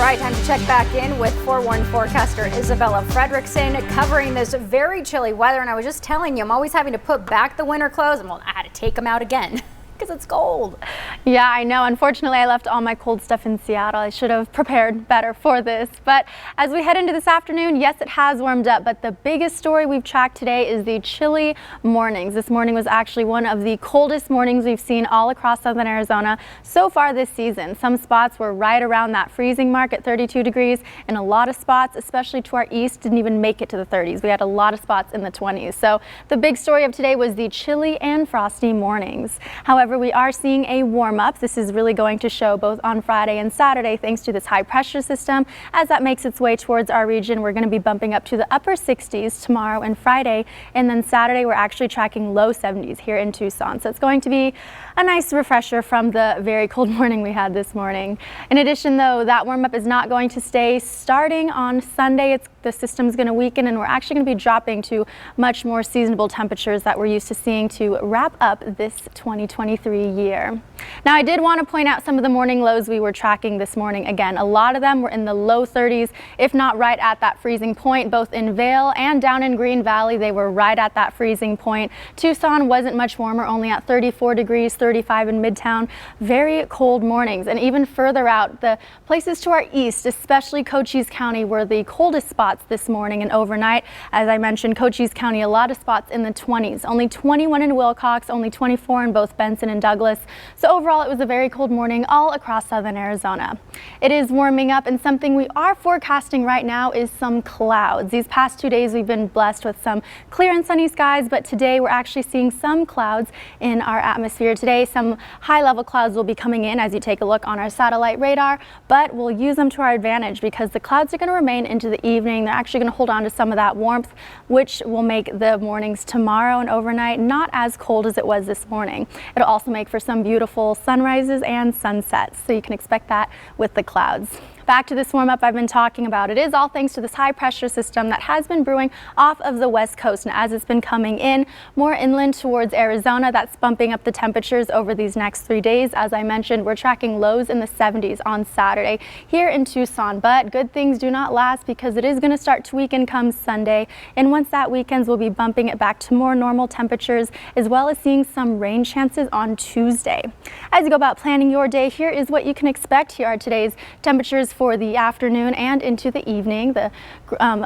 right, time to check back in with 4-1 forecaster Isabella Fredrickson covering this very chilly weather. And I was just telling you, I'm always having to put back the winter clothes, and well, I had to take them out again because it's cold. Yeah, I know. Unfortunately, I left all my cold stuff in Seattle. I should have prepared better for this. But as we head into this afternoon, yes, it has warmed up, but the biggest story we've tracked today is the chilly mornings. This morning was actually one of the coldest mornings we've seen all across southern Arizona so far this season. Some spots were right around that freezing mark at 32 degrees, and a lot of spots, especially to our east, didn't even make it to the 30s. We had a lot of spots in the 20s. So the big story of today was the chilly and frosty mornings. However, we are seeing a warm up. This is really going to show both on Friday and Saturday thanks to this high pressure system. As that makes its way towards our region, we're going to be bumping up to the upper 60s tomorrow and Friday, and then Saturday we're actually tracking low 70s here in Tucson. So it's going to be a nice refresher from the very cold morning we had this morning. In addition, though, that warm up is not going to stay. Starting on Sunday, the system's going to weaken, and we're actually going to be dropping to much more seasonable temperatures that we're used to seeing to wrap up this 2023 year. Now, I did want to point out some of the morning lows we were tracking this morning. Again, a lot of them were in the low 30s, if not right at that freezing point. Both in Vail and down in Green Valley, they were right at that freezing point. Tucson wasn't much warmer, only at 34 degrees, 35 in Midtown. Very cold mornings. And even further out, the places to our east, especially Cochise County, were the coldest spots this morning and overnight. As I mentioned, Cochise County, a lot of spots in the 20s, only 21 in Wilcox, only 24 in both Benson and Douglas. So overall, it was a very cold morning all across southern Arizona. It is warming up, and something we are forecasting right now is some clouds. These past 2 days, we've been blessed with some clear and sunny skies, but today we're actually seeing some clouds in our atmosphere. Today, some high-level clouds will be coming in as you take a look on our satellite radar, but we'll use them to our advantage because the clouds are going to remain into the evening. They're actually going to hold on to some of that warmth, which will make the mornings tomorrow and overnight not as cold as it was this morning. It'll also make for some beautiful sunrises and sunsets, so you can expect that with the clouds. Back to this warm up I've been talking about. It is all thanks to this high pressure system that has been brewing off of the west coast, and as it's been coming in more inland towards Arizona, that's bumping up the temperatures over these next 3 days. As I mentioned, we're tracking lows in the 70s on Saturday here in Tucson, but good things do not last because it is going to start to weaken come Sunday, and once that weekends, we'll be bumping it back to more normal temperatures, as well as seeing some rain chances on Tuesday. As you go about planning your day, here is what you can expect. Here are today's temperatures for the afternoon and into the evening. The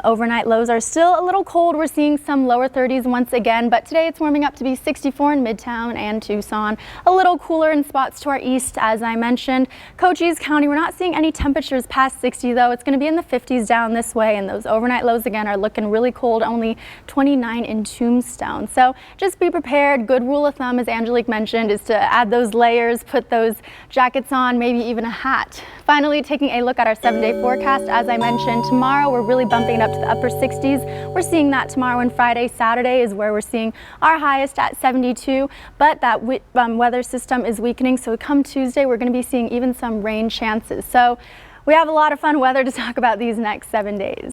overnight lows are still a little cold. We're seeing some lower 30s once again, but today it's warming up to be 64 in Midtown and Tucson. A little cooler in spots to our east, as I mentioned. Cochise County, we're not seeing any temperatures past 60 though. It's going to be in the 50s down this way, and those overnight lows again are looking really cold, only 29 in Tombstone. So just be prepared. Good rule of thumb, as Angelique mentioned, is to add those layers, put those jackets on, maybe even a hat. Finally, taking a look at our 7-day forecast. As I mentioned, tomorrow we're really bumping it up to the upper 60s. We're seeing that tomorrow and Friday. Saturday is where we're seeing our highest at 72, but that weather system is weakening, so come Tuesday we're going to be seeing even some rain chances. So we have a lot of fun weather to talk about these next 7 days.